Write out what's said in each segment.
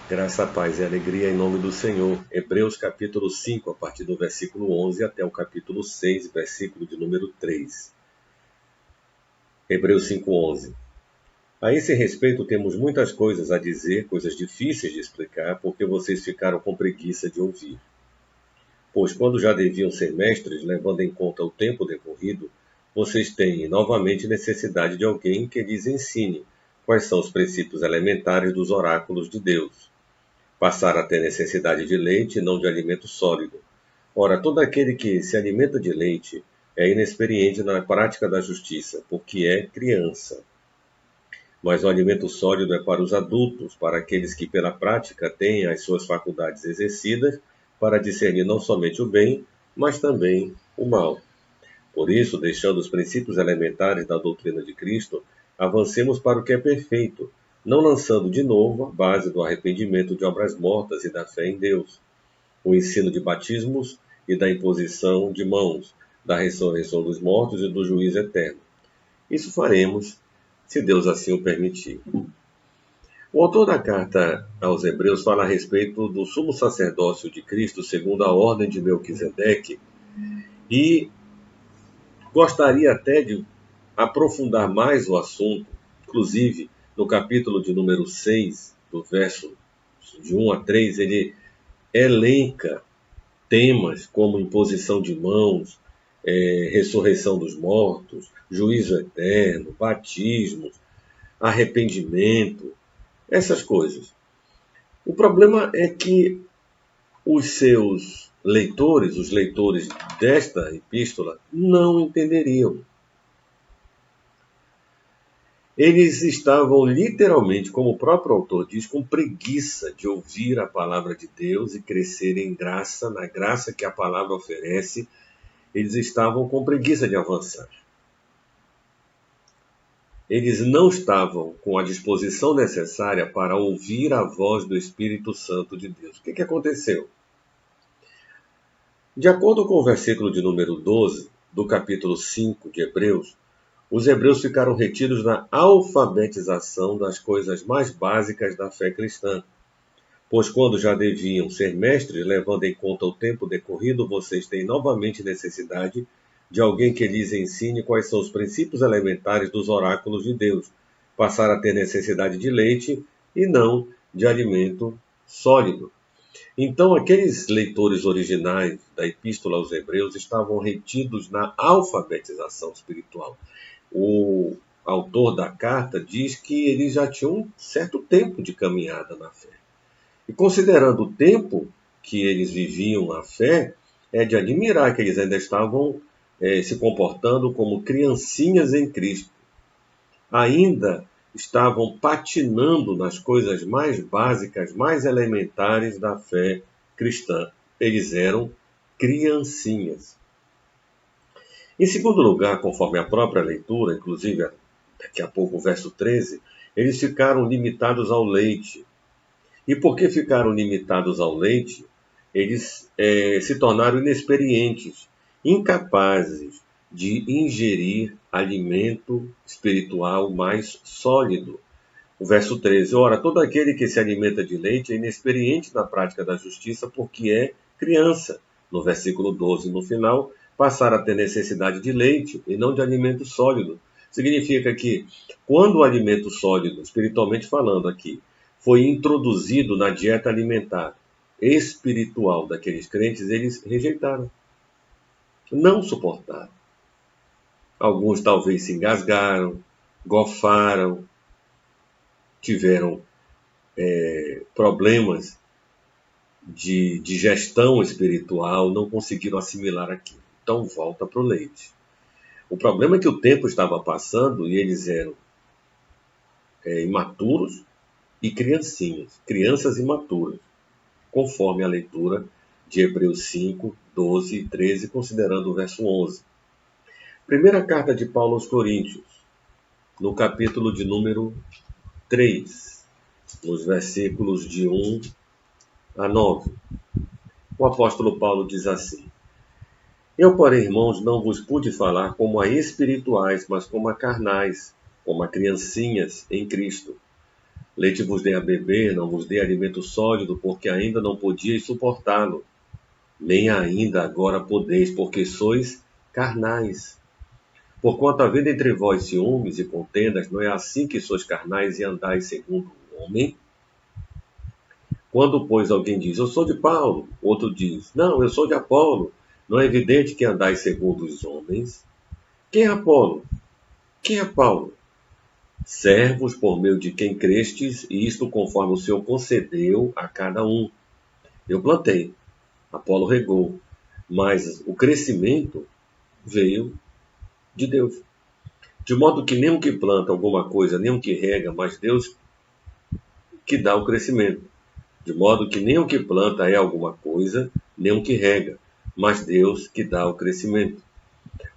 Graça, paz e alegria em nome do Senhor. Hebreus capítulo 5, a partir do versículo 11 até o capítulo 6, versículo de número 3. Hebreus 5:11. A esse respeito temos muitas coisas a dizer, coisas difíceis de explicar, porque vocês ficaram com preguiça de ouvir. Pois quando já deviam ser mestres, levando em conta o tempo decorrido, vocês têm novamente necessidade de alguém que lhes ensine quais são os princípios elementares dos oráculos de Deus. Passaram a ter necessidade de leite e não de alimento sólido. Ora, todo aquele que se alimenta de leite é inexperiente na prática da justiça, porque é criança. Mas o alimento sólido é para os adultos, para aqueles que pela prática têm as suas faculdades exercidas para discernir não somente o bem, mas também o mal. Por isso, deixando os princípios elementares da doutrina de Cristo, avancemos para o que é perfeito, não lançando de novo a base do arrependimento de obras mortas e da fé em Deus, o ensino de batismos e da imposição de mãos, da ressurreição dos mortos e do juízo eterno. Isso faremos, se Deus assim o permitir. O autor da carta aos Hebreus fala a respeito do sumo sacerdócio de Cristo segundo a ordem de Melquisedeque e gostaria até de aprofundar mais o assunto, inclusive no capítulo de número 6, do verso de 1 a 3, ele elenca temas como imposição de mãos, ressurreição dos mortos, juízo eterno, batismos, arrependimento, essas coisas. O problema é que os seus leitores, os leitores desta epístola, não entenderiam. Eles estavam literalmente, como o próprio autor diz, com preguiça de ouvir a palavra de Deus e crescer em graça, na graça que a palavra oferece. Eles estavam com preguiça de avançar. Eles não estavam com a disposição necessária para ouvir a voz do Espírito Santo de Deus. O que aconteceu? De acordo com o versículo de número 12, do capítulo 5 de Hebreus, os hebreus ficaram retidos na alfabetização das coisas mais básicas da fé cristã. Pois quando já deviam ser mestres, levando em conta o tempo decorrido, vocês têm novamente necessidade de alguém que lhes ensine quais são os princípios elementares dos oráculos de Deus. Passaram a ter necessidade de leite e não de alimento sólido. Então, aqueles leitores originais da Epístola aos Hebreus estavam retidos na alfabetização espiritual. O autor da carta diz que eles já tinham um certo tempo de caminhada na fé. E considerando o tempo que eles viviam a fé, é de admirar que eles ainda estavam se comportando como criancinhas em Cristo. Ainda estavam patinando nas coisas mais básicas, mais elementares da fé cristã. Eles eram criancinhas. Em segundo lugar, conforme a própria leitura, inclusive daqui a pouco o verso 13, eles ficaram limitados ao leite. E porque ficaram limitados ao leite, eles se tornaram inexperientes, incapazes de ingerir alimento espiritual mais sólido. O verso 13, ora, todo aquele que se alimenta de leite é inexperiente na prática da justiça porque é criança. No versículo 12, no final, passaram a ter necessidade de leite e não de alimento sólido. Significa que quando o alimento sólido, espiritualmente falando aqui, foi introduzido na dieta alimentar espiritual daqueles crentes, eles rejeitaram. Não suportaram. Alguns talvez se engasgaram, gofaram, tiveram problemas de digestão espiritual, não conseguiram assimilar aquilo. Então volta para o leite. O problema é que o tempo estava passando e eles eram imaturos e criancinhas, crianças imaturas, conforme a leitura de Hebreus 5, 12 e 13, considerando o verso 11. Primeira carta de Paulo aos Coríntios, no capítulo de número 3, nos versículos de 1 a 9. O apóstolo Paulo diz assim: Eu, porém, irmãos, não vos pude falar como a espirituais, mas como a carnais, como a criancinhas em Cristo. Leite vos dei a beber, não vos dei alimento sólido, porque ainda não podíeis suportá-lo, nem ainda agora podeis, porque sois carnais. Porquanto havendo entre vós ciúmes e contendas, não é assim que sois carnais e andais segundo o homem? Quando, pois, alguém diz, eu sou de Paulo, outro diz, não, eu sou de Apolo, não é evidente que andais segundo os homens? Quem é Apolo? Quem é Paulo? Servos por meio de quem crestes, e isto conforme o Senhor concedeu a cada um. Eu plantei, Apolo regou, mas o crescimento veio de Deus. De modo que nem o que planta alguma coisa, nem o que rega, mas Deus que dá o crescimento. De modo que nem o que planta é alguma coisa, nem o que rega, mas Deus que dá o crescimento.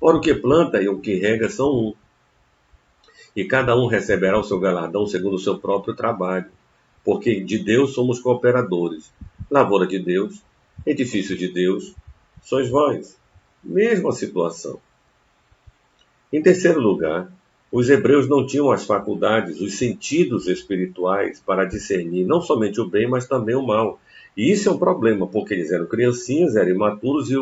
Ora, o que planta e o que rega são um, e cada um receberá o seu galardão segundo o seu próprio trabalho, porque de Deus somos cooperadores. Lavoura de Deus, edifício de Deus, sois vós. Mesma situação. Em terceiro lugar, os hebreus não tinham as faculdades, os sentidos espirituais para discernir não somente o bem, mas também o mal. E isso é um problema, porque eles eram criancinhas, eram imaturos e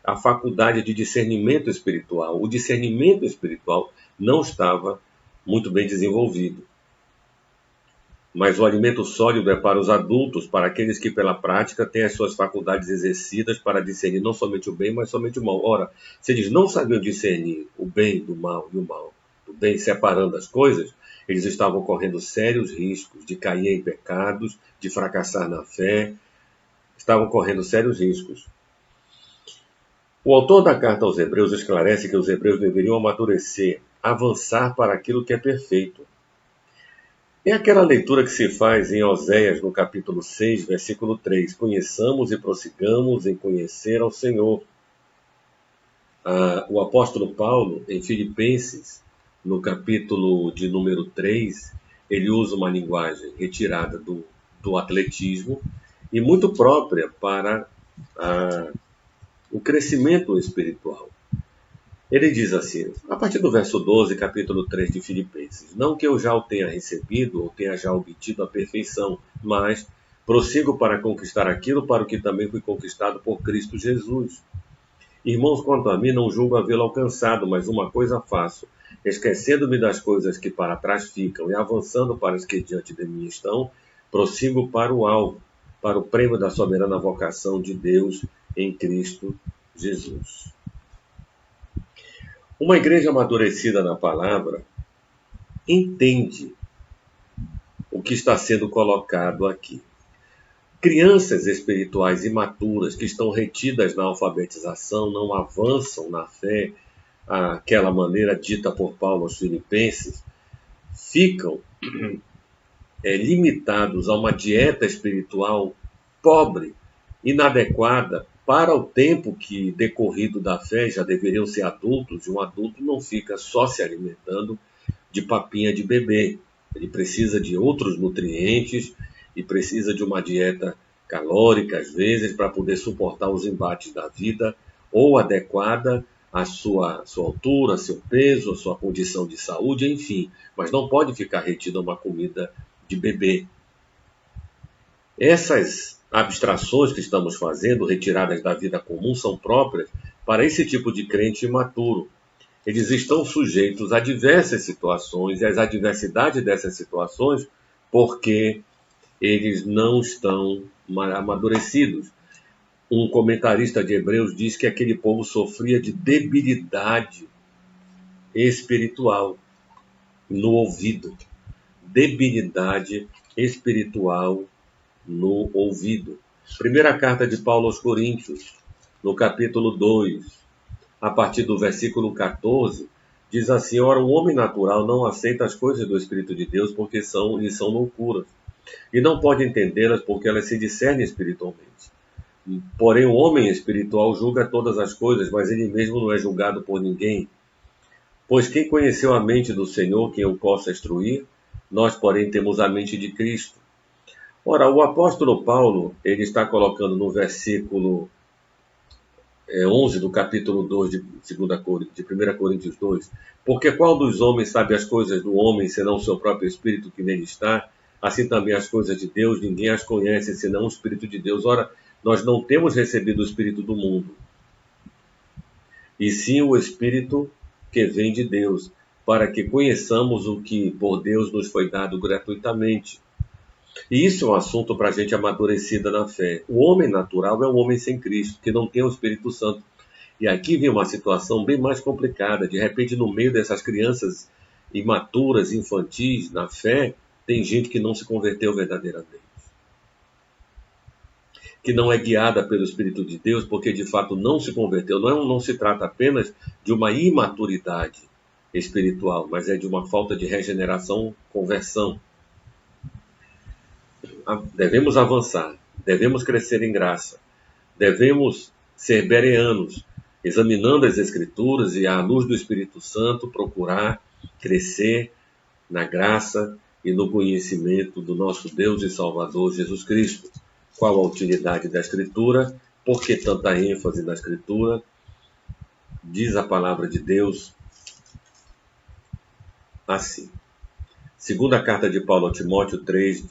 a faculdade de discernimento espiritual, o discernimento espiritual não estava muito bem desenvolvido. Mas o alimento sólido é para os adultos, para aqueles que pela prática têm as suas faculdades exercidas para discernir não somente o bem, mas somente o mal. Ora, se eles não sabiam discernir o bem do mal e o mal do bem, separando as coisas, eles estavam correndo sérios riscos de cair em pecados, de fracassar na fé, estavam correndo sérios riscos. O autor da carta aos Hebreus esclarece que os hebreus deveriam amadurecer, avançar para aquilo que é perfeito. É aquela leitura que se faz em Oséias, no capítulo 6, versículo 3. Conheçamos e prossigamos em conhecer ao Senhor. O apóstolo Paulo, em Filipenses, no capítulo de número 3, ele usa uma linguagem retirada do atletismo e muito própria para o crescimento espiritual. Ele diz assim, a partir do verso 12, capítulo 3 de Filipenses, não que eu já o tenha recebido ou tenha já obtido a perfeição, mas prossigo para conquistar aquilo para o que também fui conquistado por Cristo Jesus. Irmãos, quanto a mim, não julgo havê-lo alcançado, mas uma coisa faço, esquecendo-me das coisas que para trás ficam e avançando para as que diante de mim estão, prossigo para o alvo, para o prêmio da soberana vocação de Deus em Cristo Jesus. Uma igreja amadurecida na palavra entende o que está sendo colocado aqui. Crianças espirituais imaturas que estão retidas na alfabetização, não avançam na fé, aquela maneira dita por Paulo aos Filipenses, ficam limitados a uma dieta espiritual pobre, inadequada, para o tempo que decorrido da fé já deveriam ser adultos, e um adulto não fica só se alimentando de papinha de bebê. Ele precisa de outros nutrientes e precisa de uma dieta calórica, às vezes, para poder suportar os embates da vida, ou adequada à sua altura, seu peso, à sua condição de saúde, enfim. Mas não pode ficar retido a uma comida de bebê. Essas abstrações que estamos fazendo, retiradas da vida comum, são próprias para esse tipo de crente imaturo. Eles estão sujeitos a diversas situações e às adversidades dessas situações porque eles não estão amadurecidos. Um comentarista de Hebreus diz que aquele povo sofria de debilidade espiritual no ouvido. Debilidade espiritual no ouvido. Primeira carta de Paulo aos Coríntios, no capítulo 2, a partir do versículo 14, diz assim, ora, o homem natural não aceita as coisas do Espírito de Deus porque lhe são loucuras, e não pode entendê-las porque elas se discernem espiritualmente. Porém, o homem espiritual julga todas as coisas, mas ele mesmo não é julgado por ninguém. Pois quem conheceu a mente do Senhor, quem o possa instruir? Nós, porém, temos a mente de Cristo. Ora, o apóstolo Paulo, ele está colocando no versículo 11 do capítulo 2 de 1 Coríntios 2, porque qual dos homens sabe as coisas do homem, senão o seu próprio espírito que nele está? Assim também as coisas de Deus, ninguém as conhece senão o Espírito de Deus. Ora, nós não temos recebido o Espírito do mundo, e sim o Espírito que vem de Deus, para que conheçamos o que por Deus nos foi dado gratuitamente. E isso é um assunto para a gente amadurecida na fé. O homem natural é um homem sem Cristo, que não tem o Espírito Santo. E aqui vem uma situação bem mais complicada. De repente, no meio dessas crianças imaturas, infantis, na fé, tem gente que não se converteu verdadeiramente, que não é guiada pelo Espírito de Deus, porque de fato não se converteu. Não se trata apenas de uma imaturidade espiritual, mas é de uma falta de regeneração, conversão. Devemos avançar, devemos crescer em graça, devemos ser bereanos, examinando as Escrituras e, à luz do Espírito Santo, procurar crescer na graça e no conhecimento do nosso Deus e Salvador Jesus Cristo. Qual a utilidade da Escritura? Por que tanta ênfase na Escritura? Diz a palavra de Deus assim. Segunda carta de Paulo a Timóteo 3,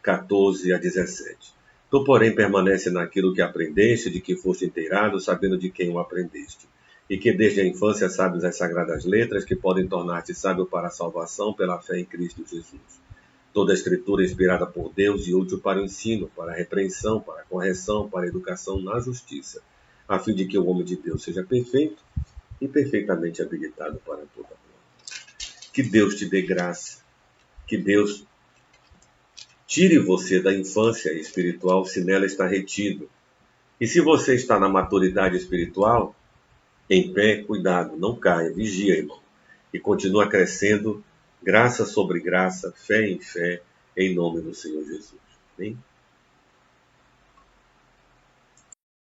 14 a 17. Tu, porém, permanece naquilo que aprendeste, de que foste inteirado, sabendo de quem o aprendeste, e que desde a infância sabes as sagradas letras, que podem tornar-te sábio para a salvação pela fé em Cristo Jesus. Toda a Escritura é inspirada por Deus e útil para o ensino, para a repreensão, para a correção, para a educação na justiça, a fim de que o homem de Deus seja perfeito e perfeitamente habilitado para toda boa. Que Deus te dê graça, que Deus tire você da infância espiritual se nela está retido. E se você está na maturidade espiritual, em pé, cuidado, não caia, vigia, irmão. E continua crescendo, graça sobre graça, fé em fé, em nome do Senhor Jesus. Amém?